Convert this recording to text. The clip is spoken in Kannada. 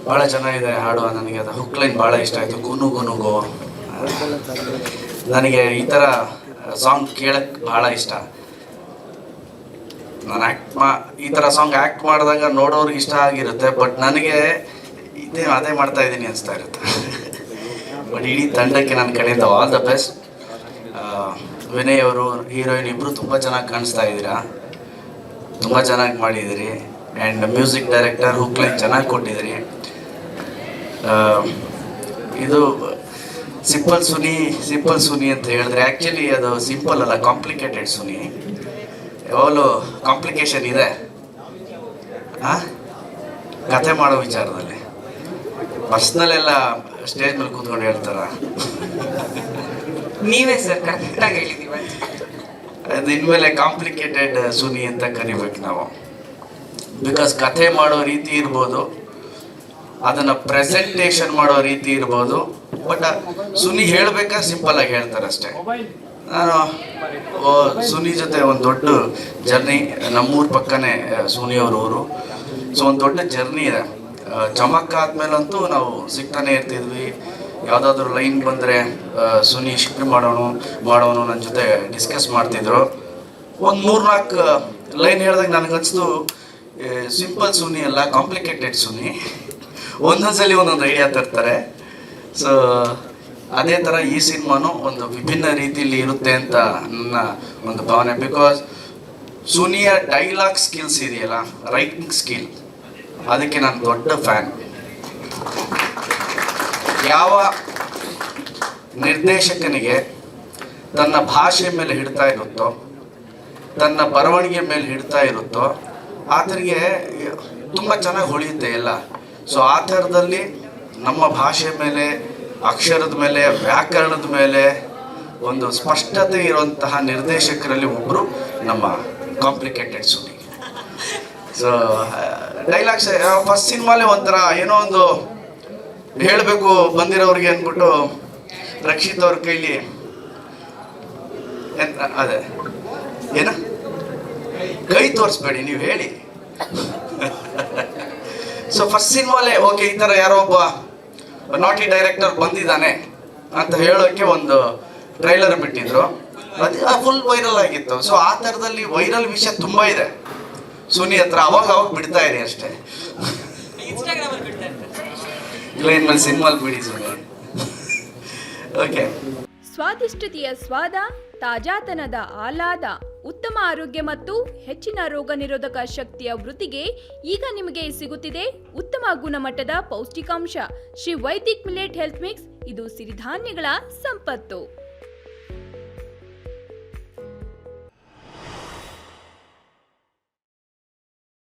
ಭಾಳ ಚೆನ್ನಾಗಿದೆ ಹಾಡು. ನನಗೆ ಅದು ಹುಕ್ ಲೈನ್ ಭಾಳ ಇಷ್ಟ ಆಯಿತು. ಗುನುಗು ನುಗು. ನನಗೆ ಈ ಥರ ಸಾಂಗ್ ಕೇಳಕ್ಕೆ ಭಾಳ ಇಷ್ಟ. ನಾನು ಈ ಥರ ಸಾಂಗ್ ಆ್ಯಕ್ಟ್ ಮಾಡಿದಾಗ ನೋಡೋರಿಗೆ ಇಷ್ಟ ಆಗಿರುತ್ತೆ, ಬಟ್ ನನಗೆ ಅದೇ ಮಾಡ್ತಾ ಇದ್ದೀನಿ ಅನಿಸ್ತಾ ಇರುತ್ತೆ. ಬಟ್ ಇಡೀ ತಂಡಕ್ಕೆ ನನ್ನ ಕಡೆಯಿಂದ ಆಲ್ ದ ಬೆಸ್ಟ್. ವಿನಯ್ ಅವರು, ಹೀರೋಯಿನ್ ಇಬ್ಬರು ತುಂಬ ಚೆನ್ನಾಗಿ ಕಾಣಿಸ್ತಾ ಇದ್ದೀರಾ, ತುಂಬ ಚೆನ್ನಾಗಿ ಮಾಡಿದ್ದೀರಿ. And music director hook line ಚೆನ್ನಾಗಿ ಕೊಟ್ಟಿದ್ದೀರಿ. ಇದು ಸಿಂಪಲ್ ಸುನಿ ಅಂತ ಹೇಳಿದ್ರೆ ಆ್ಯಕ್ಚುಲಿ ಅದು ಸಿಂಪಲ್ ಅಲ್ಲ, ಕಾಂಪ್ಲಿಕೇಟೆಡ್ ಸುನಿ. ಯಾವಾಗಲೂ ಕಾಂಪ್ಲಿಕೇಶನ್ ಇದೆ ಕತೆ ಮಾಡೋ ವಿಚಾರದಲ್ಲಿ. ಪರ್ಸ್ನಲ್ ಎಲ್ಲ ಸ್ಟೇಜ್ ಮೇಲೆ ಕೂತ್ಕೊಂಡು ಹೇಳ್ತಾರ. ನೀವೇ ಸರ್ ಕರೆಕ್ಟಾಗಿ ಹೇಳಿದೀವಿ. ಅದು ಇನ್ಮೇಲೆ ಕಾಂಪ್ಲಿಕೇಟೆಡ್ ಸುನಿ ಅಂತ ಕರಿಬೇಕು ನಾವು. ಬಿಕಾಸ್ ಕಥೆ ಮಾಡೋ ರೀತಿ ಇರ್ಬೋದು, ಅದನ್ನು ಪ್ರೆಸೆಂಟೇಷನ್ ಮಾಡೋ ರೀತಿ ಇರ್ಬೋದು, ಬಟ್ ಸುನಿ ಹೇಳ್ಬೇಕಾದ್ರೆ ಸಿಂಪಲ್ ಆಗಿ ಹೇಳ್ತಾರೆ ಅಷ್ಟೇ. ನಾನು ಸುನಿ ಜೊತೆ ಒಂದು ದೊಡ್ಡ ಜರ್ನಿ, ನಮ್ಮೂರ ಪಕ್ಕನೇ ಸುನಿಯವ್ರ ಊರು. ಸೊ ಒಂದು ದೊಡ್ಡ ಜರ್ನಿ ಇದೆ. ಚಮಕ್ ಆದ್ಮೇಲಂತೂ ನಾವು ಸಿಗ್ತಾನೆ ಇರ್ತಿದ್ವಿ. ಯಾವುದಾದ್ರೂ ಲೈನ್ ಬಂದರೆ ಸುನಿ ಶಿಫ್ಟ್ ಮಾಡೋನು ನನ್ನ ಜೊತೆ ಡಿಸ್ಕಸ್ ಮಾಡ್ತಿದ್ರು. ಒಂದು 3-4 ಲೈನ್ ಹೇಳಿದಾಗ ನನಗನ್ನಿಸ್ತು ಸಿಂಪಲ್ ಸುನಿ ಅಲ್ಲ, ಕಾಂಪ್ಲಿಕೇಟೆಡ್ ಸುನಿ. ಒಂದೊಂದ್ಸಲಿ ಒಂದೊಂದು ಐಡಿಯಾ ತರ್ತಾರೆ. ಸೊ ಅದೇ ಥರ ಈ ಸಿನಿಮಾನು ಒಂದು ವಿಭಿನ್ನ ರೀತಿಯಲ್ಲಿ ಇರುತ್ತೆ ಅಂತ ನನ್ನ ಒಂದು ಭಾವನೆ. ಬಿಕಾಸ್ ಸುನಿಯ ಡೈಲಾಗ್ ಸ್ಕಿಲ್ಸ್ ಇದೆಯಲ್ಲ, ರೈಟಿಂಗ್ ಸ್ಕಿಲ್, ಅದಕ್ಕೆ ನಾನು ದೊಡ್ಡ ಫ್ಯಾನ್. ಯಾವ ನಿರ್ದೇಶಕನಿಗೆ ತನ್ನ ಭಾಷೆ ಮೇಲೆ ಹಿಡ್ತಾ ಇರುತ್ತೋ, ತನ್ನ ಬರವಣಿಗೆ ಮೇಲೆ ಹಿಡ್ತಾ ಇರುತ್ತೋ, ಆತನಿಗೆ ತುಂಬ ಚೆನ್ನಾಗಿ ಹೊಳೆಯುತ್ತೆ ಎಲ್ಲ. ಸೊ ಆ ಥರದಲ್ಲಿ ನಮ್ಮ ಭಾಷೆ ಮೇಲೆ, ಅಕ್ಷರದ ಮೇಲೆ, ವ್ಯಾಕರಣದ ಮೇಲೆ ಒಂದು ಸ್ಪಷ್ಟತೆ ಇರುವಂತಹ ನಿರ್ದೇಶಕರಲ್ಲಿ ಒಬ್ಬರು ನಮ್ಮ complicated Suni. So dialogues first ಸಿನಿಮಾಲೇ ಒಂಥರ ಏನೋ ಒಂದು ಹೇಳಬೇಕು ಬಂದಿರೋರಿಗೆ ಅಂದ್ಬಿಟ್ಟು ರಕ್ಷಿತ್ ಅವ್ರ ಕೈಲಿ ಅದೇ ಏನ ಕೈ ತೋರಿಸ್ಬೇಡಿ, ನೀವು ಹೇಳಿ. ಸೊ ಫಸ್ಟ್ ಸಿನಿಮಾಲೇ ಓಕೆ, ಈ ಥರ ಯಾರೋ ಒಬ್ಬ ನಾಟಿ ಡೈರೆಕ್ಟರ್ ಬಂದಿದ್ದಾನೆ ಅಂತ ಹೇಳೋಕ್ಕೆ ಒಂದು ಟ್ರೈಲರ್ ಬಿಟ್ಟಿದ್ರು. ಅದು ಫುಲ್ ವೈರಲ್ ಆಗಿತ್ತು. ಸೊ ಆ ಥರದಲ್ಲಿ ವೈರಲ್ ವಿಷಯ ತುಂಬ ಇದೆ ಸುನಿ ಹತ್ರ. ಅವಾಗ ಬಿಡ್ತಾ ಇರಿ ಅಷ್ಟೇ. ಇಲ್ಲ ಇನ್ಮೇಲೆ ಸಿನಿಮಾಲ್ ಬಿಡಿ ಸುನಿ. ಓಕೆ. ಸ್ವಾದಿಷ್ಟತೆಯ ಸ್ವಾದ, ತಾಜಾತನದ ಆಹ್ಲಾದ, ಉತ್ತಮ ಆರೋಗ್ಯ ಮತ್ತು ಹೆಚ್ಚಿನ ರೋಗ ನಿರೋಧಕ ಶಕ್ತಿಯ ವೃದ್ಧಿಗೆ ಈಗ ನಿಮಗೆ ಸಿಗುತ್ತಿದೆ ಉತ್ತಮ ಗುಣಮಟ್ಟದ ಪೌಷ್ಟಿಕಾಂಶ. Shri Vaidik millet health mix. ಇದು ಸಿರಿಧಾನ್ಯಗಳ ಸಂಪತ್ತು.